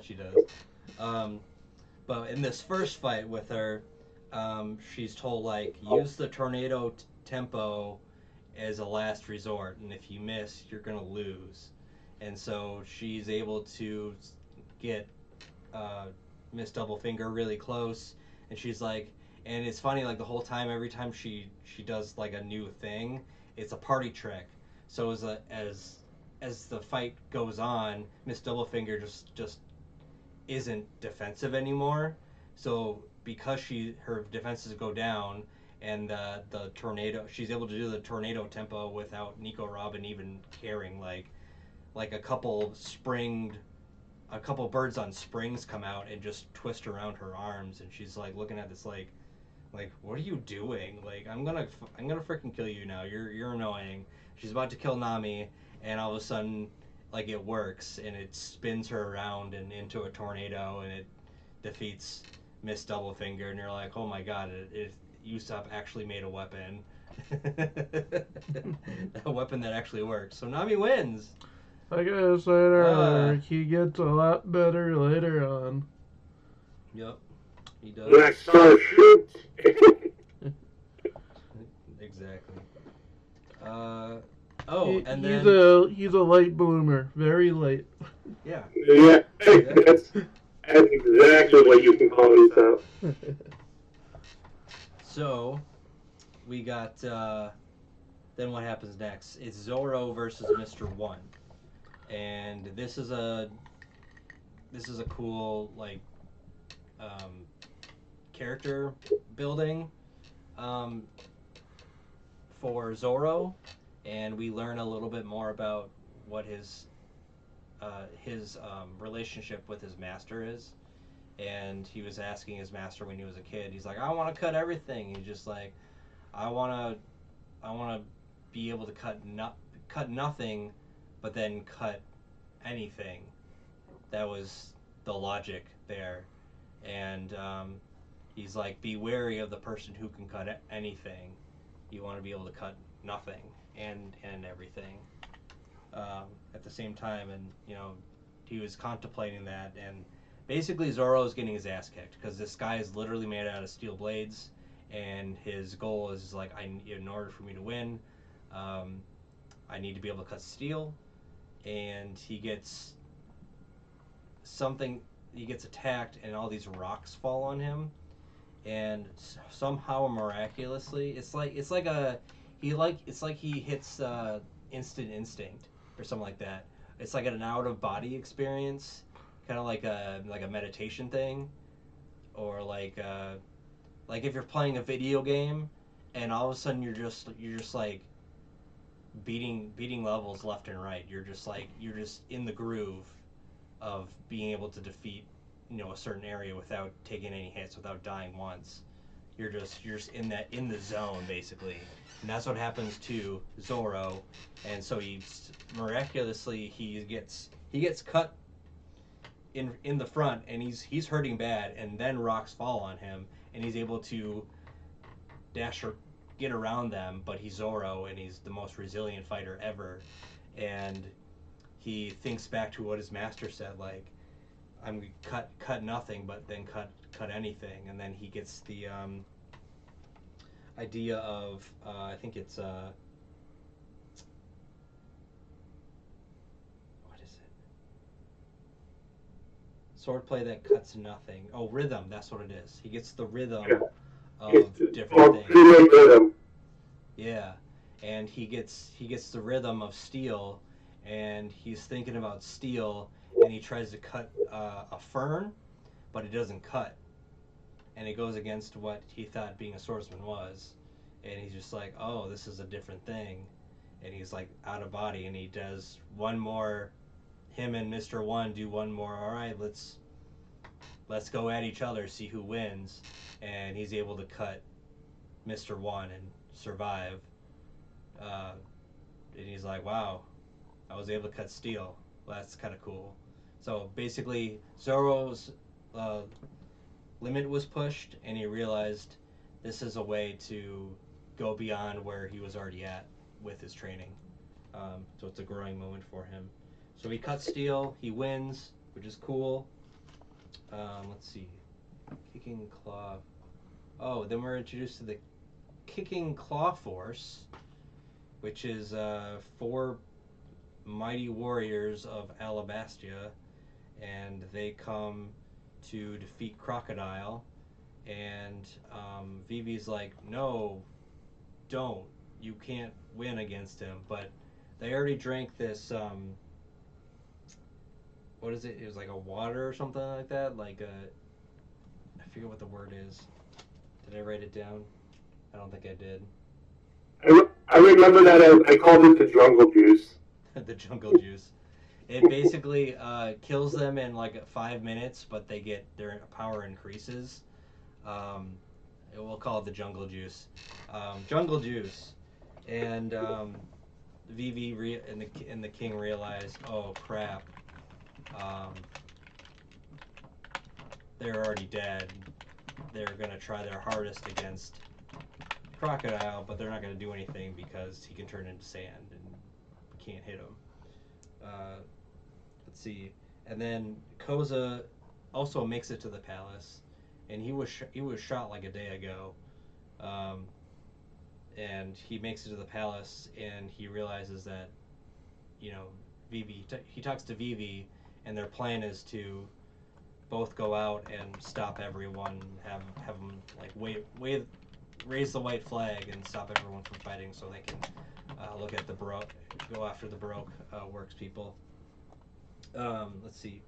bet she does. Um, but in this first fight with her, she's told like use the tornado tempo as a last resort, and if you miss, you're gonna lose. And so she's able to get uh, Miss Doublefinger really close, and she's like, and it's funny like the whole time, every time she does like a new thing, it's a party trick. So as the fight goes on, Miss Doublefinger just isn't defensive anymore. So because her defenses go down, and the tornado, she's able to do the tornado tempo without Nico Robin even caring. Like a couple birds on springs come out and just twist around her arms, and she's like looking at this like what are you doing? Like I'm gonna freaking kill you now. You're annoying. She's about to kill Nami, and all of a sudden like it works and it spins her around and into a tornado, and it defeats Miss Doublefinger, and you're like, oh my god, Usopp actually made a weapon. A weapon that actually works. So Nami wins. Like I said Ah, earlier, he gets a lot better later on. yep, he does. Black Star shoots. Exactly. Uh, oh, and He's then he's a late bloomer, very late. yeah, Yeah, yeah. that's exactly what you can call yourself. So we got then what happens next? It's Zoro versus Mr. One, and this is a cool like um, character building um, for Zoro, and we learn a little bit more about what his relationship with his master is. And he was asking his master when he was a kid. He's like, I want to cut everything. He's just like, I want I want to be able to cut nothing, but then cut anything. That was the logic there, and he's like, be wary of the person who can cut anything. You want to be able to cut nothing and everything at the same time, and he was contemplating that, and basically Zoro is getting his ass kicked because this guy is literally made out of steel blades, and his goal is like, in order for me to win, um, I need to be able to cut steel, and something he gets attacked, and all these rocks fall on him, and somehow miraculously, it's like he hits instant instinct or something like that. It's like an out of body experience, kind of like a meditation thing, or like if you're playing a video game, and all of a sudden you're just like beating levels left and right. You're just in the groove of being able to defeat a certain area without taking any hits, without dying once. You're just in the zone basically, and that's what happens to Zoro. And so miraculously he gets cut in the front, and he's hurting bad, and then rocks fall on him, and he's able to dash or get around them. But he's Zoro, and he's the most resilient fighter ever, and he thinks back to what his master said, like, I'm cut nothing, but then cut anything, and then he gets the idea of I think it's what is it? Swordplay that cuts nothing. Oh, rhythm. That's what it is. He gets the rhythm of It's different called things. Female Rhythm. Yeah, and he gets the rhythm of steel, and he's thinking about steel, and he tries to cut a fern, but it doesn't cut, and it goes against what he thought being a swordsman was, and he's just like, oh, this is a different thing, and he's like out of body, and he does one more. Him and Mr. One do one more. All right, let's go at each other, see who wins, and he's able to cut Mr. One and survive. Uh, and he's like, wow, I was able to cut steel. Well, that's kind of cool. So basically, Zoro's uh, limit was pushed, and he realized this is a way to go beyond where he was already at with his training. So it's a growing moment for him. So he cuts steel, he wins, which is cool. Let's see. Kicking Claw. Oh, then we're introduced to the Kicking Claw Force, which is 4 mighty warriors of Alabastia, and they come to defeat Crocodile. And Vivi's like, no, don't. You can't win against him. But they already drank this. What is it? It was like a water or something like that. Like I forget what the word is. Did I write it down? I don't think I did. I remember that I called it the jungle juice. The jungle juice. It basically kills them in like 5 minutes, but they get their power increases. We'll call it the jungle juice. Jungle juice, and Vivi and the king realize, oh crap, they're already dead. They're gonna try their hardest against Crocodile, but they're not gonna do anything because he can turn into sand and can't hit him. Let's see, and then Koza also makes it to the palace, and he was shot like a day ago, and he makes it to the palace, and he realizes that, Vivi. He talks to Vivi, and their plan is to both go out and stop everyone, have them like raise the white flag and stop everyone from fighting, so they can look at the Baroque, go after the Baroque works people. Let's see.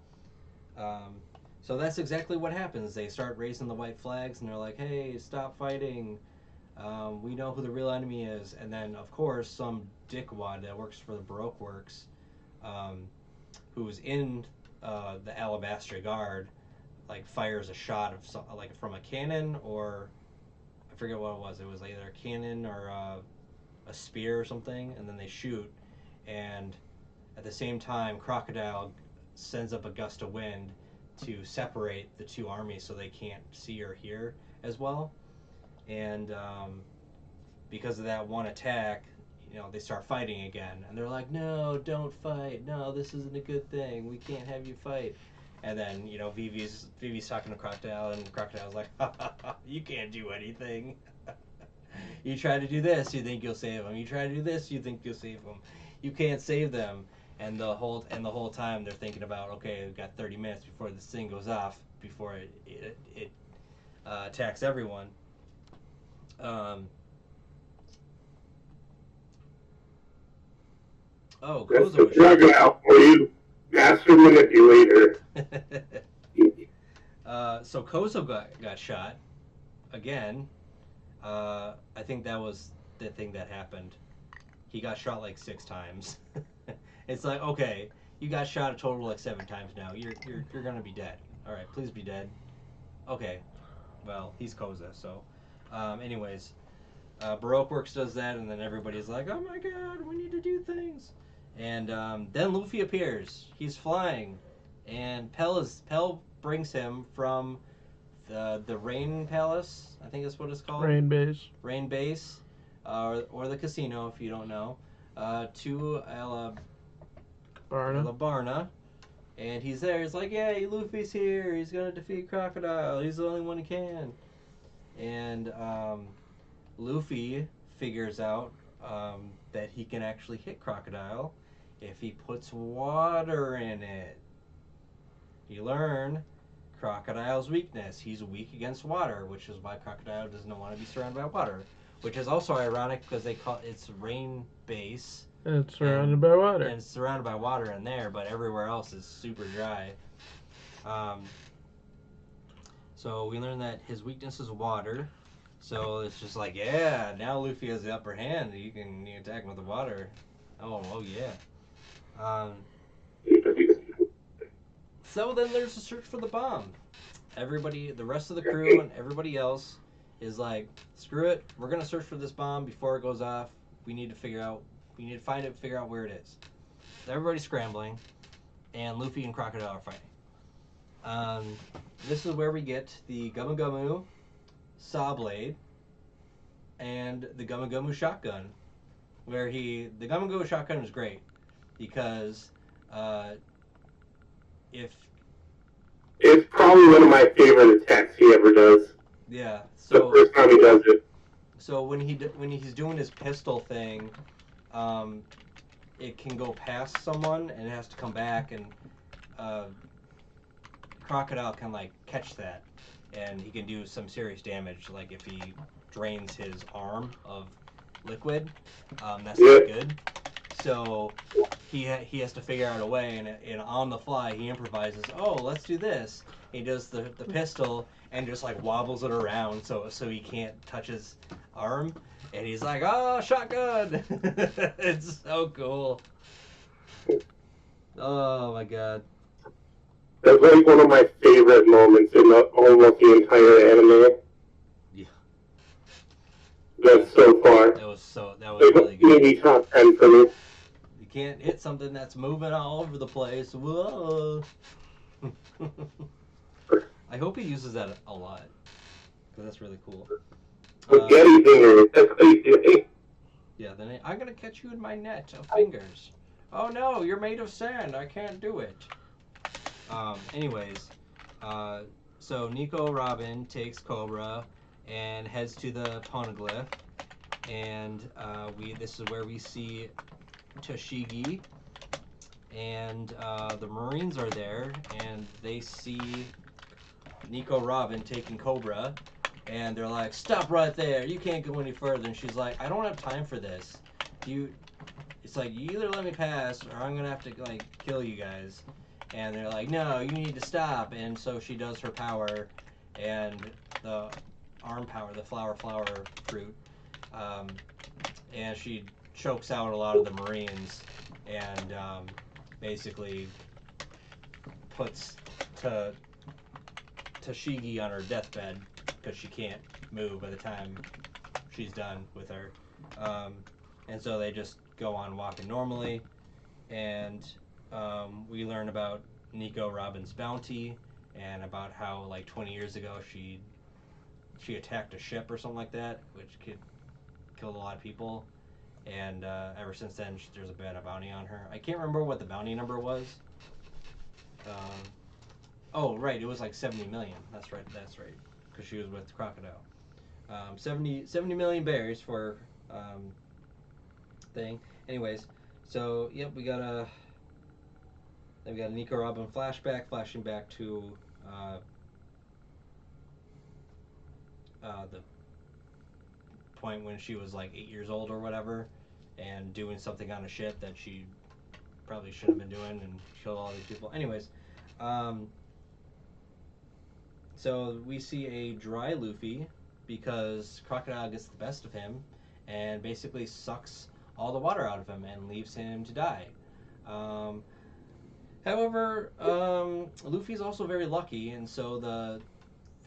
So that's exactly what happens. They start raising the white flags, and they're like, "Hey, stop fighting. We know who the real enemy is." And then, of course, some dickwad that works for the Baroque works, who's in the Alabastia Guard, like fires a shot of like from a cannon, or I forget what it was. It was either a cannon or a spear or something, and then they shoot, and at the same time, Crocodile sends up a gust of wind to separate the two armies so they can't see or hear as well. And because of that one attack, they start fighting again. And they're like, no, don't fight. No, this isn't a good thing. We can't have you fight. And then, Vivi's talking to Crocodile, and Crocodile's like, ha ha ha, you can't do anything. You try to do this, you think you'll save them. You try to do this, you think you'll save them. You can't save them. And the whole time they're thinking about, okay, we've got 30 minutes before this thing goes off, before it attacks everyone. That's Koza the was Crocodile for you, master manipulator. So Koza got shot again. I think that was the thing that happened. He got shot like 6 times. It's like, okay, you got shot a total of like 7 times now. You're gonna be dead. All right, please be dead. Okay, well, he's Koza, so. Anyways, Baroque Works does that, and then everybody's like, oh my god, we need to do things. And then Luffy appears. He's flying, and Pell brings him from the Rain Palace, I think that's what it's called. Rain base. Rain Base, or the casino, if you don't know, to Barna. And he's there. He's like, "Yay, Luffy's here. He's gonna defeat Crocodile. He's the only one who can." And Luffy figures out that he can actually hit Crocodile if he puts water in it. You learn Crocodile's weakness. He's weak against water, which is why Crocodile doesn't want to be surrounded by water. Which is also ironic because they call it's Rain Base. It's surrounded by water. And it's surrounded by water in there, but everywhere else is super dry. So we learned that his weakness is water. So it's just like, yeah, now Luffy has the upper hand. You can attack him with the water. Oh yeah. So then there's a search for the bomb. Everybody, the rest of the crew and everybody else is like, screw it. We're gonna search for this bomb before it goes off. We need to find it, figure out where it is. Everybody's scrambling, and Luffy and Crocodile are fighting. This is where we get the Gumu Gumu Saw Blade and the Gumu Gumu Shotgun, where the Gumu Gumu Shotgun is great because It's probably one of my favorite attacks he ever does. Yeah. The So first time he does it. when he's doing his pistol thing, it can go past someone and it has to come back, and Crocodile can like catch that, and he can do some serious damage. Like if he drains his arm of liquid, that's not good. So he has to figure out a way, and on the fly he improvises. Oh, let's do this. He does the pistol and just like wobbles it around so he can't touch his arm, and he's like, oh, shotgun. It's so cool. Oh my god. That's like one of my favorite moments in almost the entire anime. Yeah. That's so far. That was Like, really good. maybe top 10 for me. You can't hit something that's moving all over the place. Whoa. I hope he uses that a lot, because that's really cool. Spaghetti fingers. That's what he's doing. Yeah, then I'm gonna catch you in my net of fingers. Oh no, you're made of sand. I can't do it. Anyways, so Nico Robin takes Cobra and heads to the Poneglyph, and this is where we see Toshigi, and the Marines are there, and they see Nico Robin taking Cobra, and they're like, stop right there, you can't go any further. And she's like, I don't have time for this. It's like, you either let me pass or I'm gonna have to like kill you guys. And they're like, no, you need to stop. And so she does her power, and the arm power, the flower fruit, and she chokes out a lot of the Marines, and basically puts Toshigi on her deathbed because she can't move by the time she's done with her. And so they just go on walking normally, and we learn about Nico Robin's bounty, and about how like 20 years ago she attacked a ship or something like that, which killed a lot of people, and ever since then there's been a bounty on her. I can't remember what the bounty number was. Oh right, it was like 70 million. That's right, because she was with Crocodile. 70 million berries for thing. Anyways, so yep, we got a Nico Robin flashback, flashing back to the point when she was like 8 years old or whatever, and doing something on a ship that she probably shouldn't have been doing, and killed all these people. Anyways, so we see a dry Luffy because Crocodile gets the best of him and basically sucks all the water out of him and leaves him to die. However, Luffy's also very lucky, and so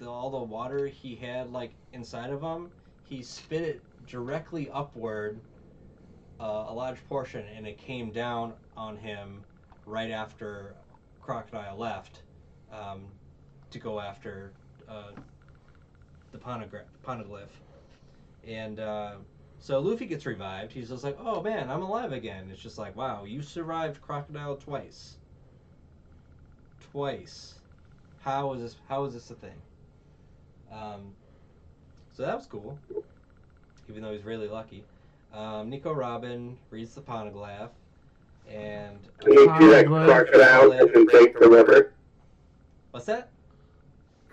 all the water he had like inside of him, he spit it directly upward, a large portion, and it came down on him right after Crocodile left, to go after the Poneglyph. And so Luffy gets revived. He's just like, oh man, I'm alive again. It's just like, wow, you survived Crocodile twice. How is this a thing? So that was cool, even though he's really lucky. Nico Robin reads the Poneglyph, and Can you see that Crocodile doesn't break the rubber? What's that?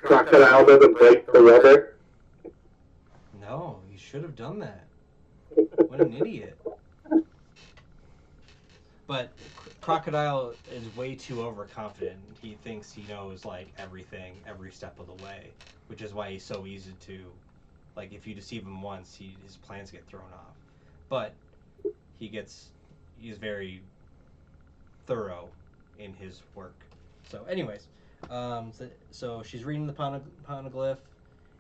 Crocodile doesn't break the rubber? No, he should have done that. What an idiot. But Crocodile is way too overconfident. He thinks he knows like everything, every step of the way, which is why he's so easy to, like, if you deceive him once, his plans get thrown off. But he's very thorough in his work. So, anyways, so she's reading the Poneglyph,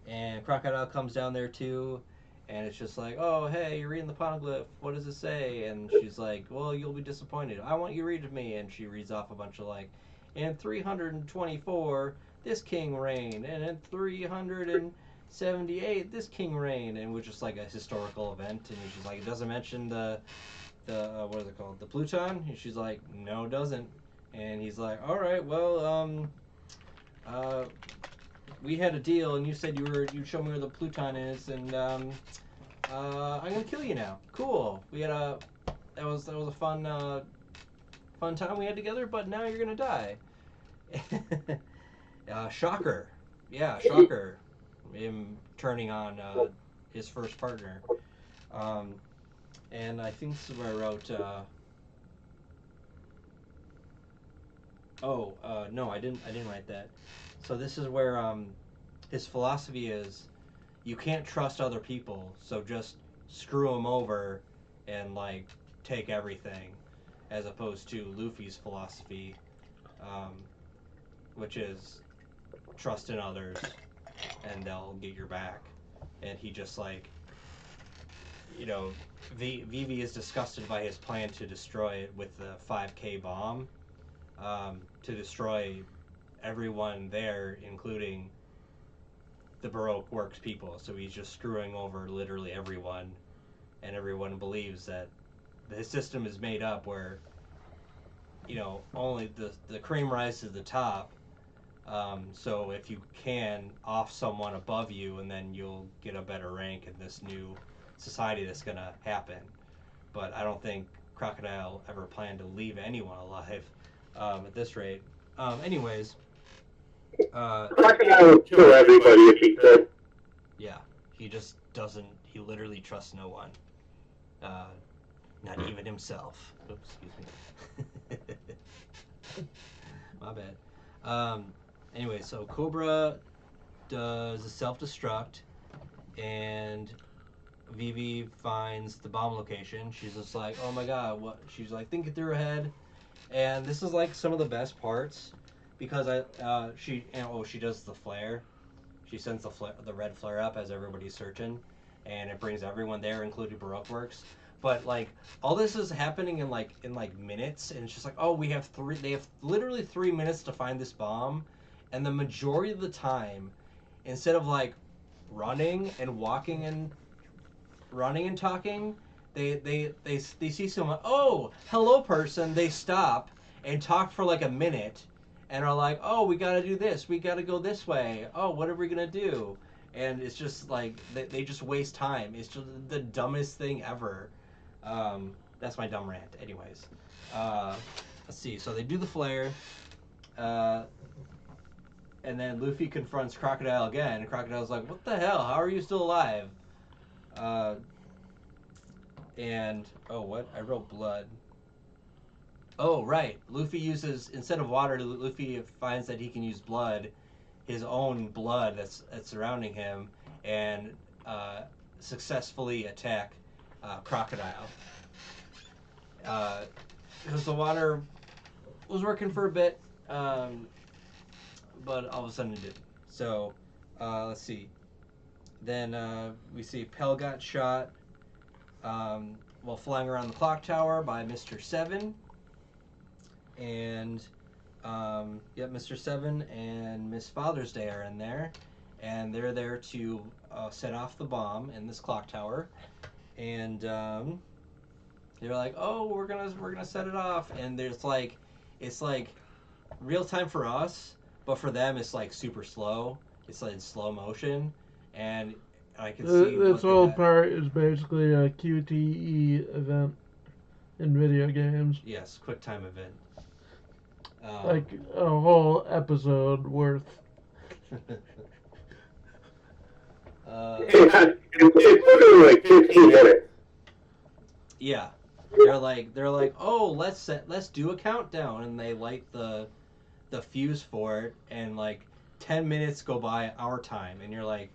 and Crocodile comes down there too. And it's just like, oh, hey, you're reading the Poneglyph. What does it say? And she's like, well, you'll be disappointed. I want you to read to me. And she reads off a bunch of like, in 324, this king reigned. And in 378, this king reigned. And it was just like a historical event. And she's like, it doesn't mention the what is it called? The Pluton? And she's like, no, it doesn't. And he's like, all right, well, we had a deal, and you said you'd show me where the Pluton is, and I'm gonna kill you now. Cool. That was a fun time we had together, but now you're gonna die. Shocker. Yeah, shocker. Him turning on his first partner. And I think this is where I wrote. No, I didn't write that. So this is where his philosophy is, you can't trust other people, so just screw them over and like take everything, as opposed to Luffy's philosophy, which is trust in others and they'll get your back. And he just like, Vivi is disgusted by his plan to destroy it with the 5K bomb, to destroy everyone there, including the Baroque Works people. So he's just screwing over literally everyone, and everyone believes that the system is made up where, only the cream rises to the top. So if you can off someone above you, and then you'll get a better rank in this new society that's gonna happen. But I don't think Crocodile ever planned to leave anyone alive at this rate. Anyways, Crocodile would kill everybody if he could. yeah, he just doesn't. He literally trusts no one, not even himself. Oops, excuse me. My bad. Anyway, so Cobra does a self-destruct, and Vivi finds the bomb location. She's just like, oh my god, what? She's like thinking through her head, and this is like some of the best parts, because she does the flare. She sends the red flare up as everybody's searching, and it brings everyone there, including Baroque Works. But like all this is happening in like minutes, and it's just like, oh, they have literally 3 minutes to find this bomb, and the majority of the time, instead of like running and walking and talking, they see someone, oh, hello person, they stop and talk for like a minute and are like, oh, we gotta do this, we gotta go this way, oh, what are we gonna do? And it's just like they just waste time. It's just the dumbest thing ever. That's my dumb rant. Anyways, let's see. So they do the flare, and then Luffy confronts Crocodile again. And Crocodile's like, "What the hell? How are you still alive?" And what? I wrote blood. Oh, right. Luffy uses, instead of water, Luffy finds that he can use blood, his own blood that's surrounding him, and successfully attack Crocodile. Because the water was working for a bit, but all of a sudden it didn't. So, let's see. Then we see Pell got shot while flying around the clock tower by Mr. Seven. And, Mr. Seven and Miss Father's Day are in there. And they're there to set off the bomb in this clock tower. And they're like, oh, we're gonna set it off. And it's like real time for us, but for them it's like super slow. It's like in slow motion, and I can see this whole part is basically a QTE event in video games. Yes, quick time event. Like a whole episode worth. It's literally like 15 minutes. Yeah, they're like, oh, let's do a countdown, and they light the fuse for it, and like 10 minutes go by our time, and you're like,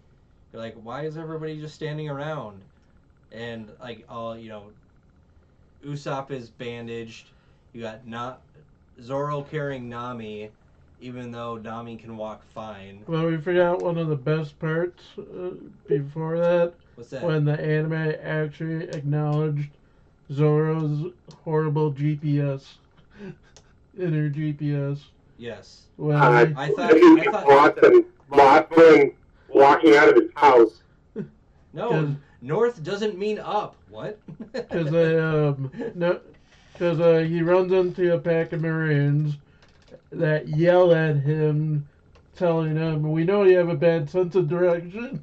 why is everybody just standing around? And like, Usopp is bandaged. You got Zoro carrying Nami, even though Nami can walk fine. Well, we forgot one of the best parts before that. What's that? When the anime actually acknowledged Zoro's horrible GPS. Inner GPS. Yes. Well, I thought Watson walking out of his house. No, north doesn't mean up. What? Because he runs into a pack of Marines that yell at him telling him, "We know you have a bad sense of direction."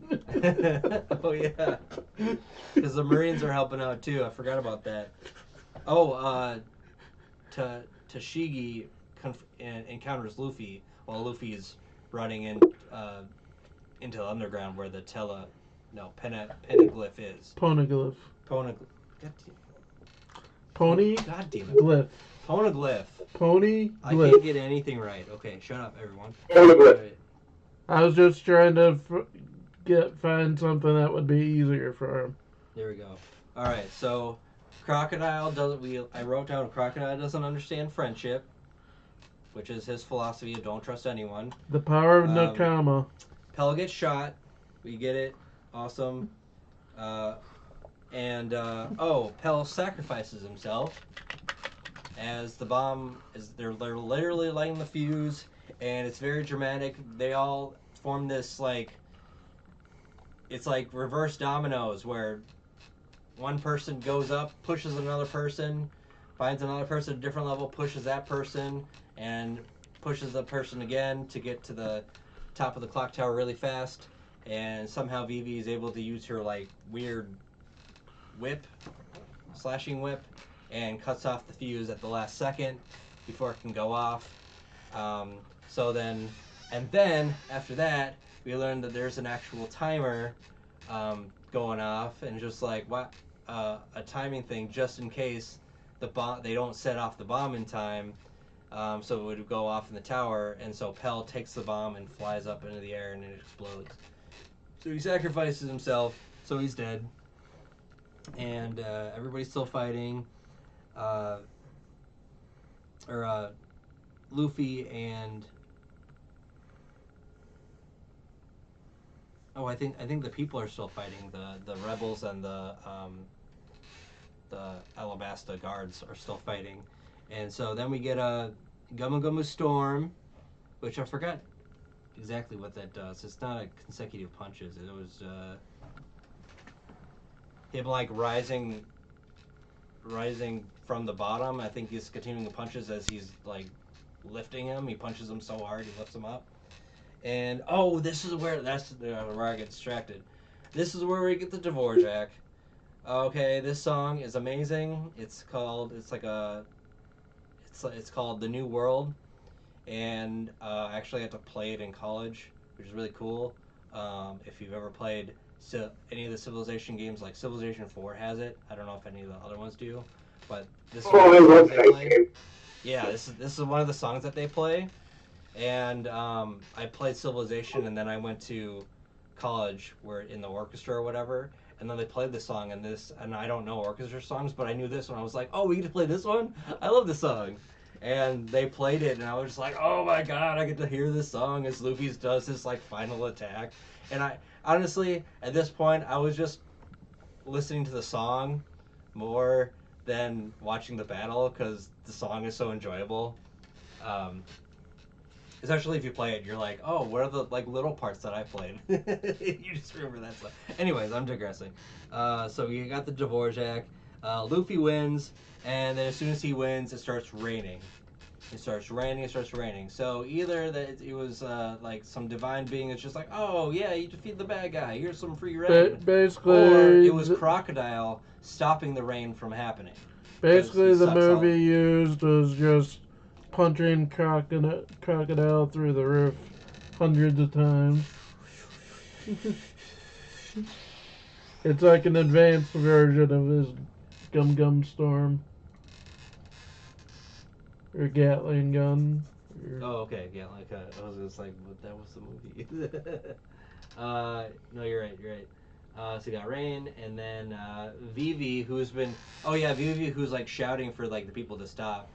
Oh yeah, because the Marines are helping out too. I forgot about that. Oh, Tashigi encounters Luffy while Luffy's running into the underground where the Peneglyph is. Poneglyph. Pony. God damn it. Glyph. Poneglyph. Pony. I Glyph. can't get anything right. Okay, shut up, everyone. Poneglyph. I was just trying to find something that would be easier for him. There we go. All right, so Crocodile doesn't. I wrote down Crocodile doesn't understand friendship, which is his philosophy of don't trust anyone. The power of Nakama. Pell gets shot. We get it. Awesome. Pell sacrifices himself as the bomb is. They're literally lighting the fuse, and it's very dramatic. They all form this it's like reverse dominoes where one person goes up, pushes another person, finds another person at a different level, pushes that person, and pushes the person again to get to the top of the clock tower really fast. And somehow Vivi is able to use her weird slashing whip, and cuts off the fuse at the last second before it can go off. Then after that, we learn that there's an actual timer going off, and just a timing thing just in case they don't set off the bomb in time, so it would go off in the tower. And so Pell takes the bomb and flies up into the air, and it explodes. So he sacrifices himself, so he's dead. And everybody's still fighting. Luffy and I think the people are still fighting. The rebels and the Alabasta guards are still fighting. And so then we get a Gumma Gumma Storm, which I forgot exactly what that does. It's not a consecutive punches. It was him rising from the bottom. I think he's continuing the punches as he's lifting him. He punches him so hard he lifts him up. And this is where where I get distracted. This is where we get the Dvorak. Okay, this song is amazing. It's called The New World, and I actually had to play it in college, which is really cool. If you've ever played any of the Civilization games, like Civilization 4 has it. I don't know if any of the other ones do, but this is one of the songs they play. Yeah, this is one of the songs that they play. And I played Civilization, and then I went to college where in the orchestra or whatever, and then they played this song, and I don't know orchestra songs, but I knew this one. I was like, oh, we get to play this one? I love this song. And they played it, and I was just like, oh my god, I get to hear this song as Luffy does his final attack. And I honestly, at this point, I was just listening to the song more than watching the battle, because the song is so enjoyable. Especially if you play it, you're like, oh, what are the little parts that I played? You just remember that stuff. Anyways, I'm digressing. So you got the Dvorak. Luffy wins, and then as soon as he wins, it starts raining. It starts raining. So either that it was some divine being that's just like, oh yeah, you defeat the bad guy. Here's some free rain. Basically, or it was Crocodile stopping the rain from happening. Basically, the movie used was just punching crocodile through the roof hundreds of times. It's like an advanced version of his Gum Gum Storm. Or Gatling gun. Oh, okay. Gatling gun. I was just like, but that was the movie. No, you're right. So you got Rain, and then Vivi, who's been... Oh, yeah, Vivi, who's shouting for the people to stop.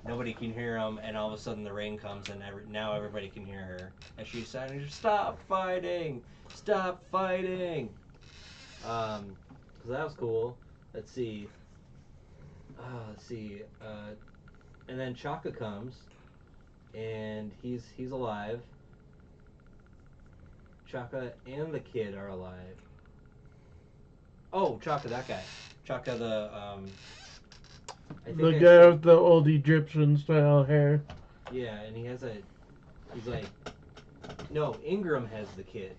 Nobody can hear him, and all of a sudden the rain comes, and now everybody can hear her. And she's saying, stop fighting! Stop fighting! So that was cool. Let's see. And then Chaka comes, and he's alive. Chaka and the kid are alive. Oh, Chaka, that guy. Chaka, the guy with the old Egyptian style hair. Yeah, and he's No, Ingram has the kid.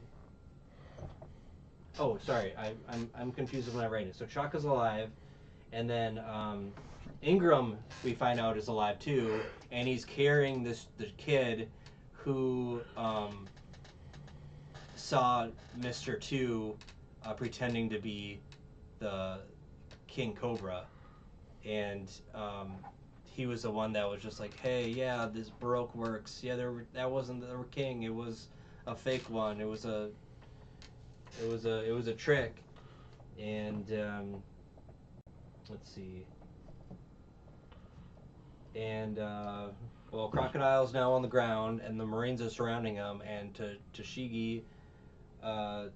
Oh, sorry, I'm confused when I write it. So Chaka's alive, and then Ingram we find out is alive too, and he's carrying the kid who saw Mister Two pretending to be the King Cobra, and he was the one that was just like, hey, yeah, this Baroque works. Yeah, that wasn't the king. It was a fake one. It was a trick. And let's see. And well, Crocodile's now on the ground, and the Marines are surrounding him. And Tashigi, did I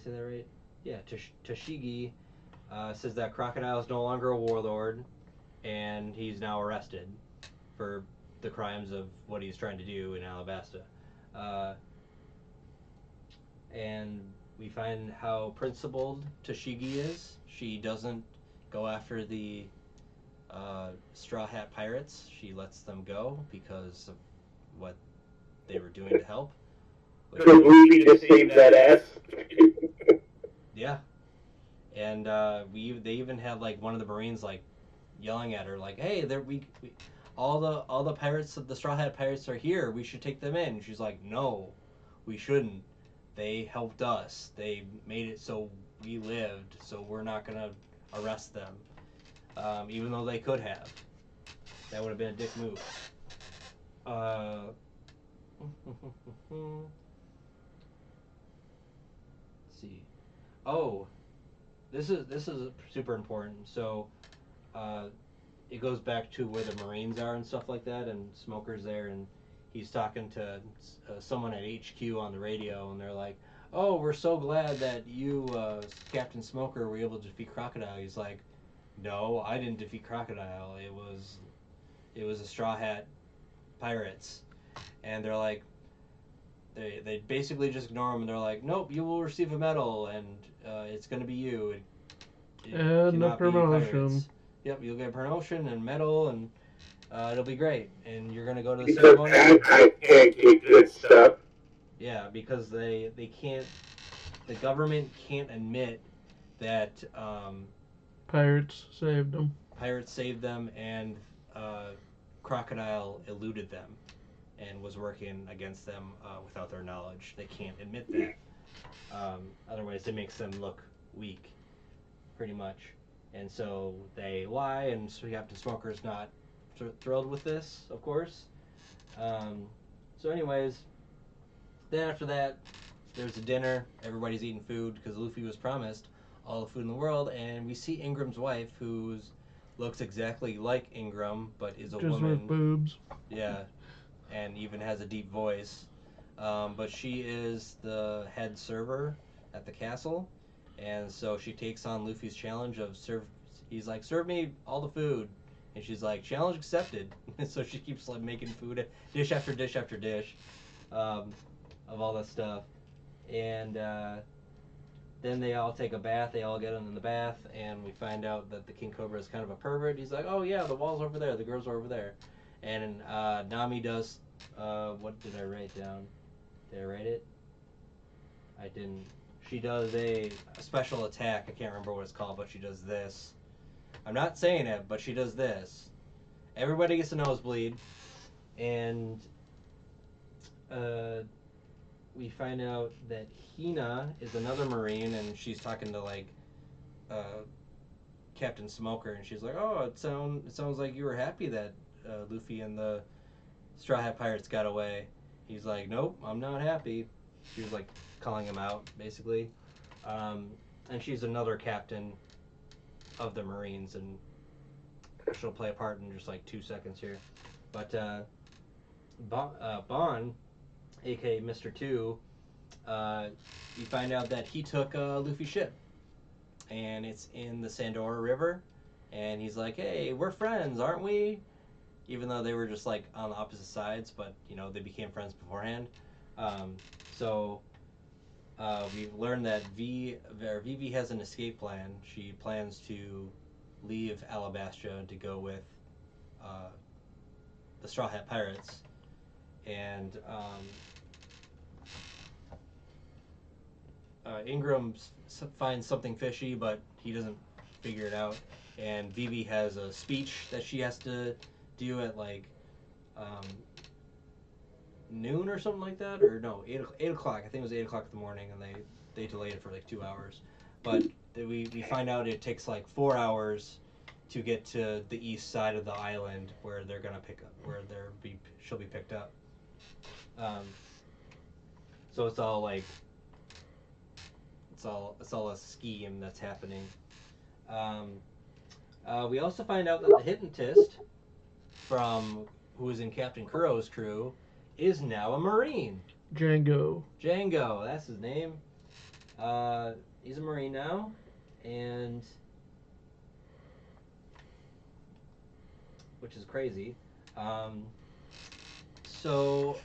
say that right? Yeah, Tashigi says that Crocodile is no longer a warlord, and he's now arrested for the crimes of what he's trying to do in Alabasta. Uh, and we find how principled Tashigi is. She doesn't go after the Straw Hat Pirates. She lets them go because of what they were doing to help. Because Luffy just saved that ass. Yeah, and they even had like one of the Marines like yelling at her like, "Hey, all the pirates, the Straw Hat Pirates are here. We should take them in." She's like, "No, we shouldn't. They helped us. They made it so we lived. So we're not gonna arrest them, even though they could have. That would have been a dick move." Let's see. Oh, this is super important. So, uh, it goes back to where the Marines are and stuff like that, and Smoker's there, and he's talking to someone at HQ on the radio, and they're like, "Oh, we're so glad that you, Captain Smoker, were able to defeat Crocodile." He's like, "No, I didn't defeat Crocodile. It was the Straw Hat Pirates," and they're like, they basically just ignore him, and they're like, "Nope, you will receive a medal, and it's gonna be you. It And a cannot be promotion. pirates." Yep, you'll get a promotion and medal, and it'll be great. And you're gonna go to the Because ceremony. I can't get good stuff. Yeah, because they can't. The government can't admit that Pirates saved them. pirates saved them and Crocodile eluded them and was working against them without their knowledge. They can't admit that. Otherwise, it makes them look weak, pretty much. And so they lie, and so Captain Smoker's not thrilled with this, of course. So, anyways, then after that, there's a dinner. Everybody's eating food because Luffy was promised all the food in the world, and we see Ingram's wife, who looks exactly like Ingram, but is a Just woman. with boobs. Yeah, and even has a deep voice. But she is the head server at the castle, and so she takes on Luffy's challenge of serve. He's like, "Serve me all the food," and she's like, "Challenge accepted." And so she keeps like making food, dish after dish after dish, of all that stuff, and then they all take a bath. They all get in the bath, and we find out that the King Cobra is kind of a pervert. He's like, "Oh yeah, the wall's over there. The girls are over there," and Nami does. What did I write down? Did I write it? I didn't. She does a special attack. I can't remember what it's called, but she does this. I'm not saying it, but she does this. Everybody gets a nosebleed, and we find out that Hina is another Marine, and she's talking to like Captain Smoker, and she's like, "Oh, it sounds like you were happy that Luffy and the Straw Hat Pirates got away." He's like, "Nope, I'm not happy." She was like calling him out, basically. And she's another captain of the Marines, and she'll play a part in just like 2 seconds here. But Bon, aka Mr. Two, you find out that he took Luffy's ship, and it's in the Sandora River, and he's like, "Hey, we're friends, aren't we?" Even though they were just like on the opposite sides, but you know they became friends beforehand. So we've learned that Vivi has an escape plan. She plans to leave Alabastia to go with the Straw Hat Pirates, and Ingram finds something fishy, but he doesn't figure it out. And Vivi has a speech that she has to do at like um, noon or something like that, or no, 8 o'clock. I think it was 8 o'clock in the morning, and they delayed it for like 2 hours. But we find out it takes like 4 hours to get to the east side of the island where they're gonna pick up, she'll be picked up. So it's all like it's all a scheme that's happening. We also find out that the hypnotist from who was in Captain Kuro's crew is now a Marine. Django. Django, that's his name. He's a Marine now, and which is crazy. So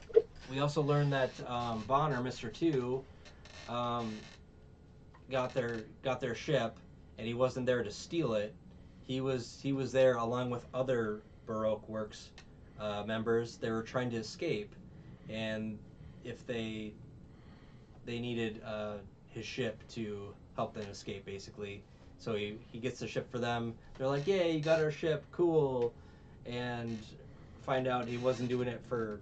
we also learned that Bonner, Mr. Two, got their ship, and he wasn't there to steal it. He was there along with other Baroque Works members. They were trying to escape, and if they needed his ship to help them escape, basically. So he gets the ship for them. They're like, "Yay, you got our ship, cool!" And find out he wasn't doing it for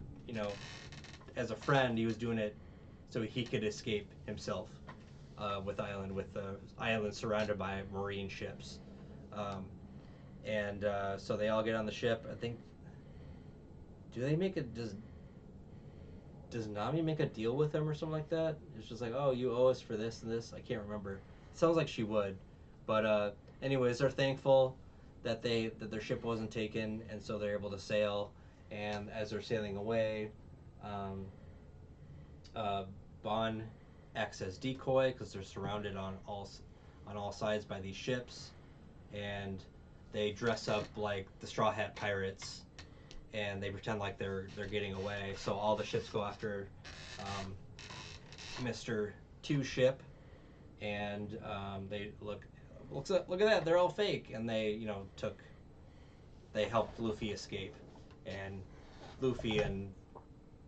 as a friend. He was doing it so he could escape himself with the island surrounded by Marine ships. So they all get on the ship. I think. Does Nami make a deal with him or something like that? It's just like, oh, you owe us for this and this. I can't remember. It sounds like she would, but anyways, they're thankful that their ship wasn't taken, and so they're able to sail. And as they're sailing away, Bon acts as decoy because they're surrounded on all sides by these ships, and they dress up like the Straw Hat Pirates, and they pretend like they're getting away. So all the ships go after Mr. Two's ship, and they look at that, they're all fake, and they helped Luffy escape, and Luffy and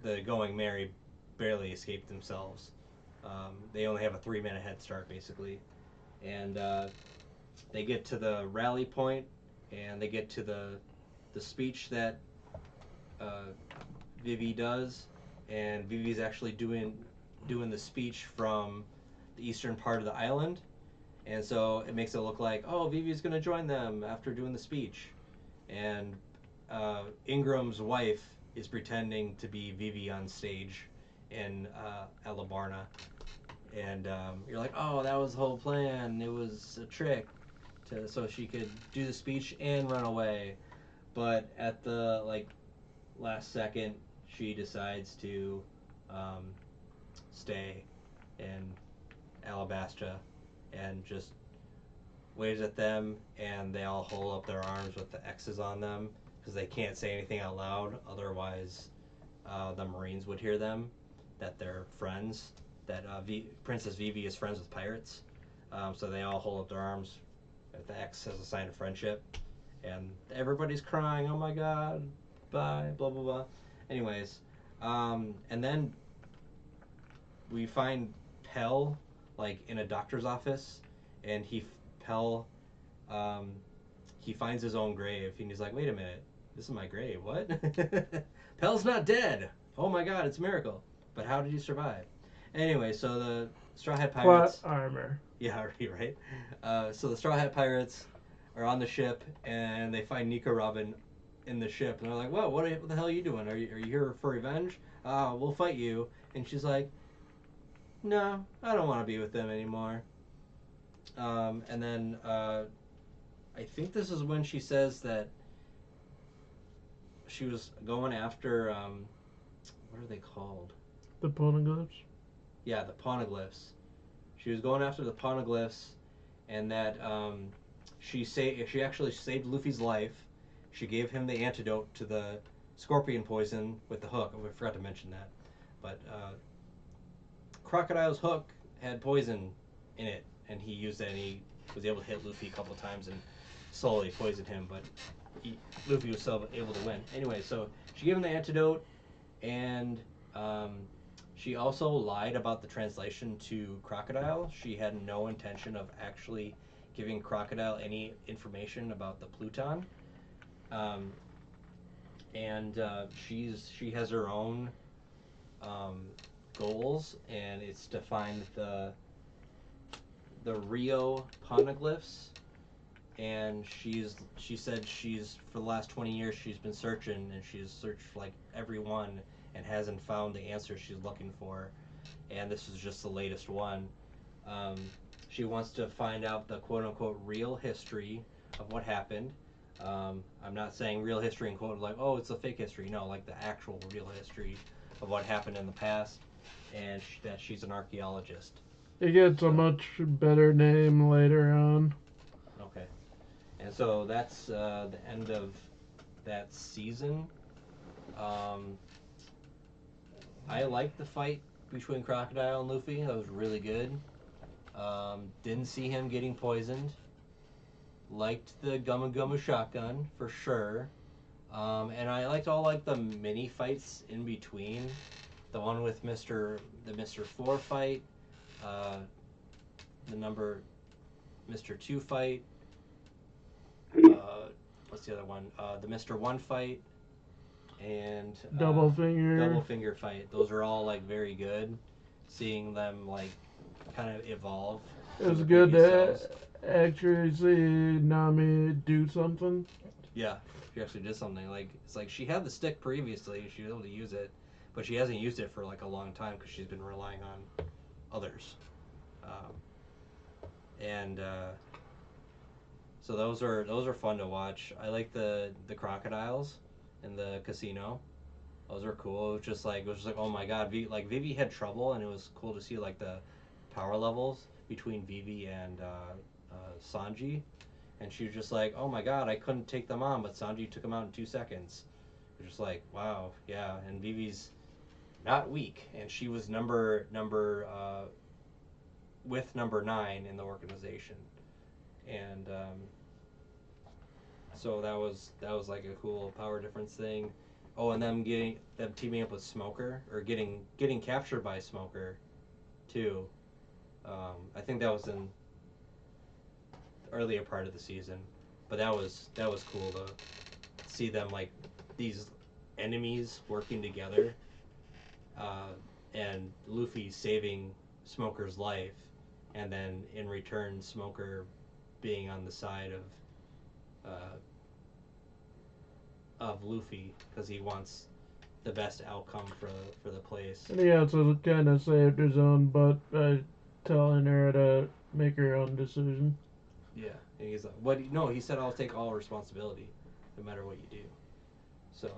the Going Merry barely escaped themselves. They only have a 3-minute head start, basically, and they get to the rally point, and they get to the speech that Vivi does, and Vivi's actually doing the speech from the eastern part of the island, and so it makes it look like, oh, Vivi's gonna join them after doing the speech, and Ingram's wife is pretending to be Vivi on stage in Alabarna, and you're like, oh, that was the whole plan. It was a trick so she could do the speech and run away, but at the last second, she decides to stay in Alabasta and just waves at them, and they all hold up their arms with the X's on them because they can't say anything out loud, otherwise the Marines would hear them, that they're friends, that Princess Vivi is friends with pirates. So they all hold up their arms with the X as a sign of friendship, and everybody's crying, oh my god, bye, blah blah blah. Anyways, and then we find Pell in a doctor's office, and Pell he finds his own grave, and he's like, wait a minute, this is my grave, what? Pell's not dead, oh my god, it's a miracle, but how did he survive? Anyway, so the Straw Hat Pirates, Plot armor. Yeah, right. So the Straw Hat Pirates are on the ship, and they find Nico Robin in the ship, and they're like, "Whoa, what the hell are you doing? Are you here for revenge? We'll fight you." And she's like, "No, I don't want to be with them anymore." And then I think this is when she says that she was going after what are they called? The poneglyphs. Yeah, the poneglyphs. She was going after the poneglyphs, and that she actually saved Luffy's life. She gave him the antidote to the scorpion poison with the hook. I forgot to mention that. But Crocodile's hook had poison in it, and he used that, and he was able to hit Luffy a couple of times and slowly poisoned him, but Luffy was still able to win. Anyway, so she gave him the antidote, and She also lied about the translation to Crocodile. She had no intention of actually giving Crocodile any information about the Pluton. Um, and she has her own um, goals, and it's to find the Rio poneglyphs. And she said she's for the last 20 years she's been searching, and she's searched like every one and hasn't found the answer she's looking for. And this is just the latest one. Um, she wants to find out the quote unquote real history of what happened. I'm not saying real history in quote like, oh, it's a fake history. No, like the actual real history of what happened in the past, and that she's an archaeologist. It gets a much better name later on. Okay. And so that's the end of that season. Um, I liked the fight between Crocodile and Luffy. That was really good. Didn't see him getting poisoned. Liked the Gumma Gumma shotgun for sure. And I liked all like the mini fights in between. The one with the Mr. 4 fight, uh, the number Mr. 2 fight. What's the other one? The Mr. 1 fight and Double finger fight. Those are all like very good. Seeing them like kind of evolve. It was good to actually see Nami do something. Yeah, she actually did something. Like it's like she had the stick previously. She was able to use it, but she hasn't used it for like a long time because she's been relying on others. And so those are fun to watch. I like the crocodiles in the casino. Those are cool. It was just like oh my god, Vivi had trouble, and it was cool to see like the power levels between Vivi and Sanji, and she was just like oh my god, I couldn't take them on, but Sanji took them out in 2 seconds. It was just like wow, yeah, and Vivi's not weak, and she was number with number 9 in the organization, and so that was like a cool power difference thing. Oh, and them teaming up with Smoker or getting captured by Smoker, too. I think that was in the earlier part of the season, but that was cool to see them like these enemies working together, and Luffy saving Smoker's life, and then in return Smoker being on the side of Luffy because he wants the best outcome for the place. And he also kind of saved his own butt by telling her to make her own decision. Yeah, and he's like, "What? No," he said, "I'll take all responsibility, no matter what you do." So,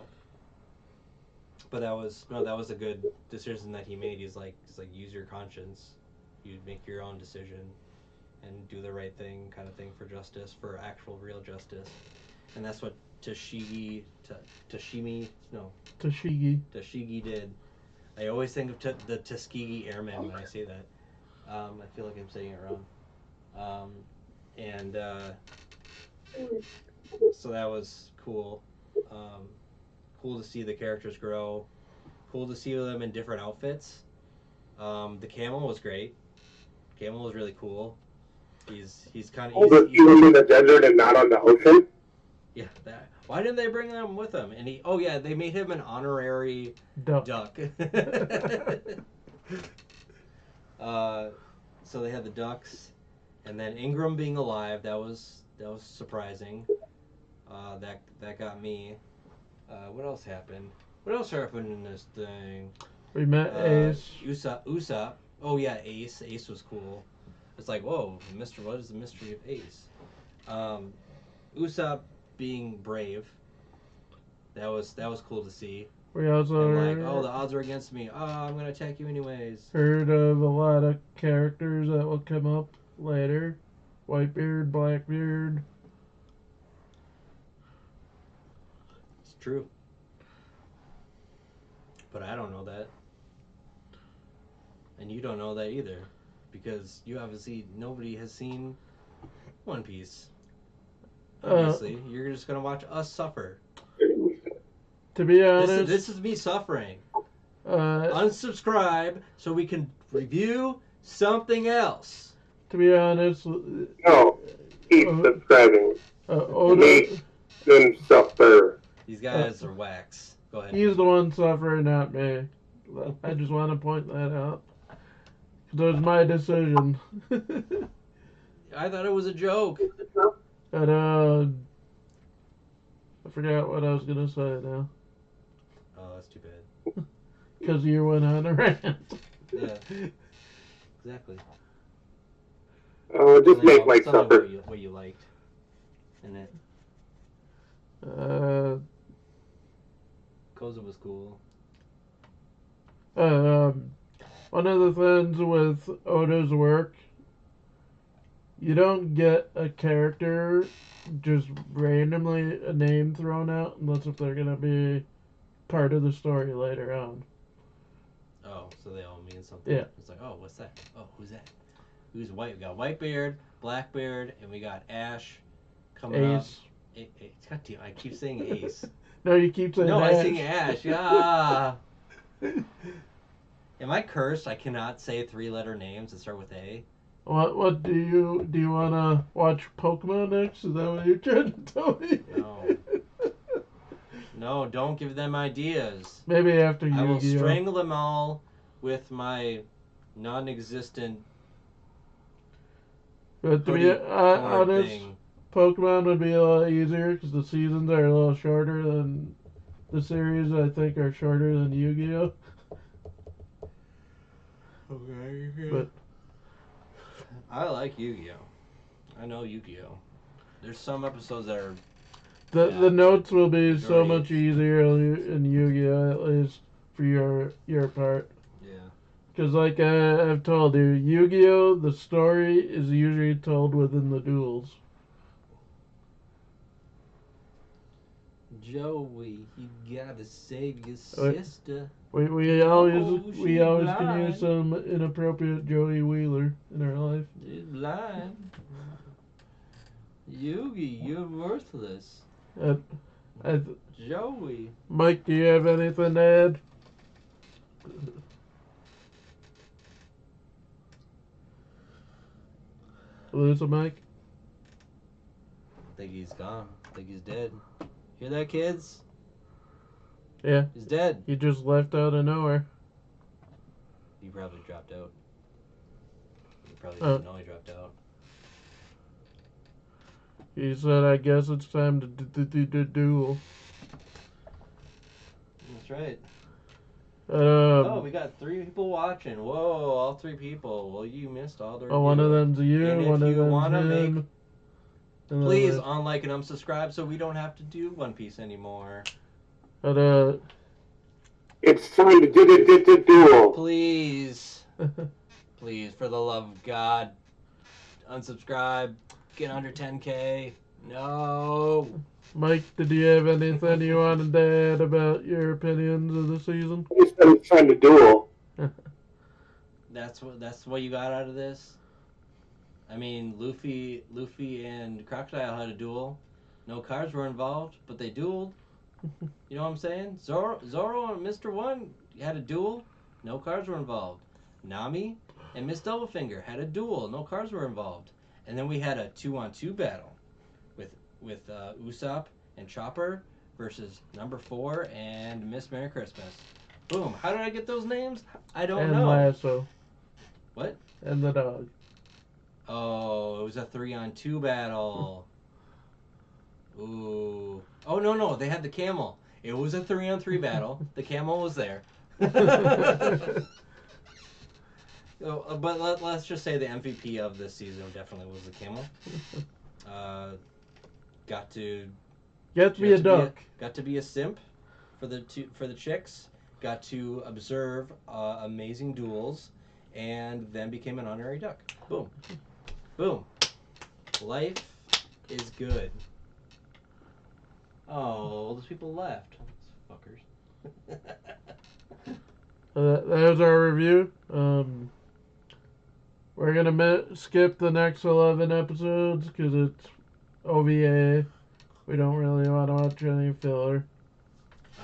but that was a good decision that he made. He's like, use your conscience, you make your own decision, and do the right thing, kind of thing for justice, for actual real justice, and that's what Tashigi did. I always think of the Tuskegee Airmen when I say that. I feel like I'm saying it wrong. And so that was cool. Cool to see the characters grow. Cool to see them in different outfits. The camel was great. Camel was really cool. He's kind of. Was he in the desert and not on the ocean? Yeah, that. Why didn't they bring them with them? And they made him an honorary duck. So they had the ducks, and then Ingram being alive. That was surprising. That got me. What else happened? What else happened in this thing? We met Ace. Usopp. Oh yeah, Ace. Ace was cool. It's like, whoa, what is the mystery of Ace? Usopp being brave. That was cool to see. We also and the odds are against me. Oh, I'm gonna attack you anyways. Heard of a lot of characters that will come up later. Whitebeard, Blackbeard. It's true. But I don't know that. And you don't know that either. Because nobody has seen One Piece. Obviously, you're just gonna watch us suffer. To be honest, this is me suffering. Unsubscribe so we can review something else. To be honest, No, keep subscribing. Oda, Make them suffer. These guys are wax. Go ahead. he's the one suffering, not me. I just want to point that out. It was my decision. I thought it was a joke. And I forgot what I was gonna say now. Oh, that's too bad. Because you went on a rant. Yeah. Exactly. Oh, just make Mike Mike suffer. what you liked in it. Koza was cool. One of the things with Oda's work, you don't get a character just randomly a name thrown out unless if they're gonna be part of the story later on. Oh, so they all mean something. Yeah. It's like, oh, what's that? Oh, who's that? Who's white? We got Whitebeard, Blackbeard, and we got Ash coming Ace. up. God damn, I keep saying Ace. No, you keep saying No, Ash. I sing Ash. Yeah. Am I cursed? I cannot say 3-letter names that start with A. What do you wanna watch Pokemon next? Is that what you're trying to tell me? No. No, don't give them ideas. Maybe after Yu-Gi-Oh. I will strangle them all with my non-existent But to be hoodie cord honest, thing. Pokemon would be a lot easier because the seasons are a little shorter than the series. I think are shorter than Yu-Gi-Oh. Okay. But I like Yu-Gi-Oh. I know Yu-Gi-Oh. There's some episodes that are the notes will be so Majority. much easier in Yu-Gi-Oh, at least for your part. yeah. Because like I've told you, Yu-Gi-Oh, the story is usually told within the duels. Joey, you gotta save your Wait. sister. We Oh, always she can blind. use some inappropriate Joey Wheeler in our life. She's blind. Yugi, you're worthless. Joey. Mike, do you have anything to add? Lose a mic? I think he's gone. I think he's dead. Hear that, kids? Yeah, He's dead. he just left out of nowhere. He probably dropped out. He probably Oh. didn't know he dropped out. He said, I guess it's time to duel. That's right. Um, Oh, we got 3 people watching. Whoa, all 3 people. Well, you missed all the reviews. one of them's you, And if one of you them's wanna him. make- and then Please there's- unlike and unsubscribe so we don't have to do One Piece anymore. But, It's time to do the duel. Please. Please, for the love of God. Unsubscribe. Get under 10K. No. Mike, did you have anything you wanted to add about your opinions of the season? It's time to duel. That's what you got out of this? I mean, Luffy and Crocodile had a duel. No cards were involved, but they dueled. You know what I'm saying? Zoro and Mr. One had a duel. No cards were involved. Nami and Miss Doublefinger had a duel. No cards were involved. And then we had a 2-on-2 battle with Usopp and Chopper versus Number 4 and Miss Merry Christmas. Boom. How did I get those names? I don't And know. Lasso. What? And the dog. Oh, it was a 3-on-2 battle. Ooh. Oh, no. They had the camel. It was a 3-on-3 battle. The camel was there. But let's just say the MVP of this season definitely was the camel. Got to be a duck. Got to be a simp for the chicks. Got to observe amazing duels, and then became an honorary duck. Boom, boom. Life is good. Oh, those people left. Fuckers. That was our review. We're gonna skip the next 11 episodes because it's OVA. We don't really want to watch any filler.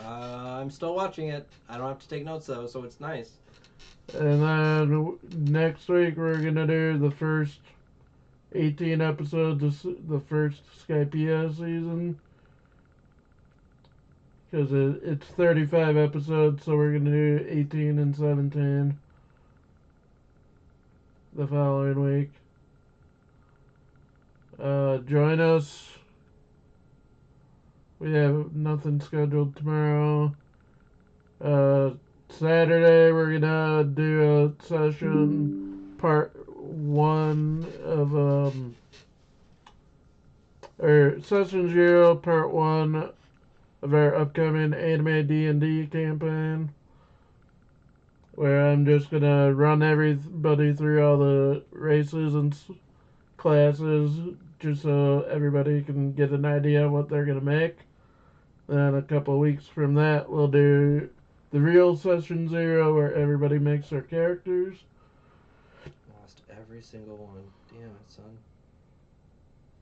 I'm still watching it. I don't have to take notes though, so it's nice. And then next week we're gonna do the first 18 episodes of the first Skypiea season. Because it's 35 episodes, so we're gonna do 18 and 17 the following week. Join us. We have nothing scheduled tomorrow. Saturday we're gonna do a session part 1 of or session 0 part 1 of our upcoming anime D&D campaign, where I'm just gonna run everybody through all the races and classes just so everybody can get an idea of what they're gonna make. Then a couple weeks from that we'll do the real session 0 where everybody makes their characters. Lost every single one. Damn it, son.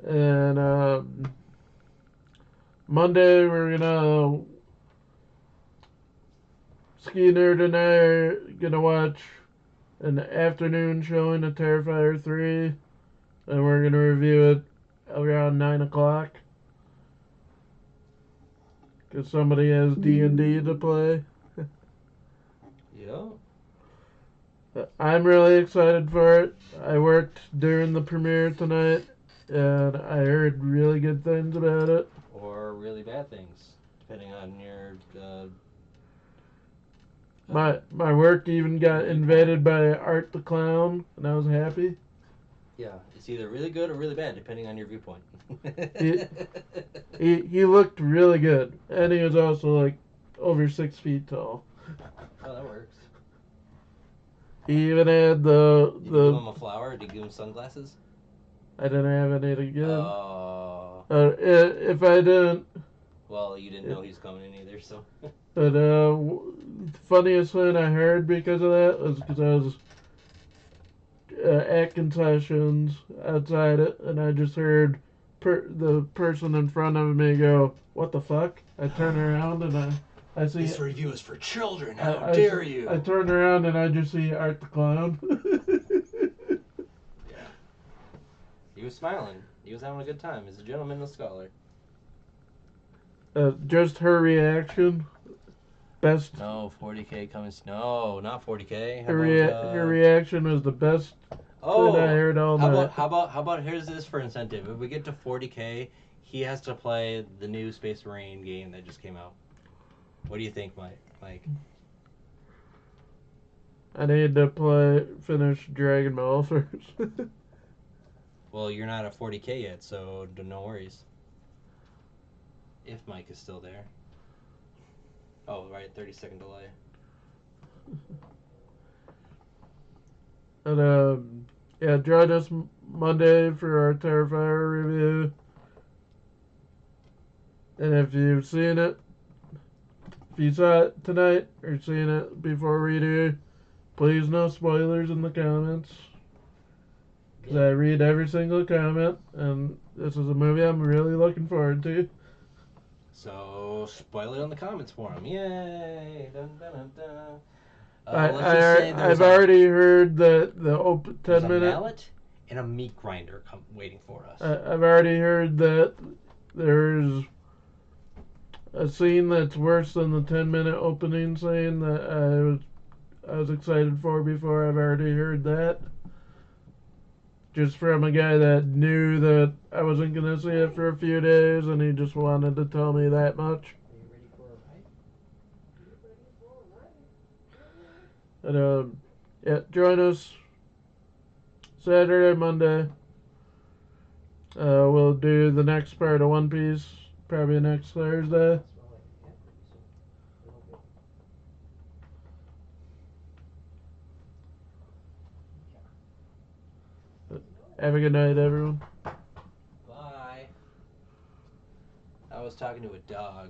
And Monday we're gonna Ski Nerd and I are gonna watch an afternoon showing of Terrifier 3, and we're gonna review it around 9 o'clock. Cause somebody has D&D to play. Yeah. I'm really excited for it. I worked during the premiere tonight, and I heard really good things about it. Or really bad things, depending on your. My work even got invaded by Art the Clown, and I was happy. Yeah, it's either really good or really bad, depending on your viewpoint. He looked really good, and he was also like over 6 feet tall. Oh, that works. He even had Did you give him a flower? Did you give him sunglasses? I didn't have any to give. If I didn't. Well, you didn't know he's coming in either, so. But funniest thing I heard because of that was because I was at concessions outside it, and I just heard the person in front of me go, "What the fuck?" I turn around and I see. This review is for children. How dare you? I turn around and I just see Art the Clown. Yeah. He was smiling. He was having a good time. He's a gentleman and a scholar. Just her reaction. Best. No, 40K coming. No, not 40K. Her reaction was the best that I heard all night. How about here's this for incentive. If we get to 40K, he has to play the new Space Marine game that just came out. What do you think, Mike? I need to finish Dragon Ball first. Well, you're not at 40K yet, so no worries. If Mike is still there. Oh, right, 30-second delay. And yeah, join us Monday for our Terrifier review. And if you've seen it, if you saw it tonight or seen it before we do, please no spoilers in the comments. Because I read every single comment, and this is a movie I'm really looking forward to. So, spoil it in the comments for him. Yay! Dun, dun, dun, dun. I've already heard that the 10 minute. There's a mallet and a meat grinder waiting for us. I've already heard that there's a scene that's worse than the 10-minute opening scene that I was excited for before. I've already heard that. Just from a guy that knew that I wasn't going to see it for a few days, and he just wanted to tell me that much. Are you ready for a ride? And, yeah, join us Saturday, Monday. We'll do the next part of One Piece probably next Thursday. Have a good night, everyone. Bye. I was talking to a dog.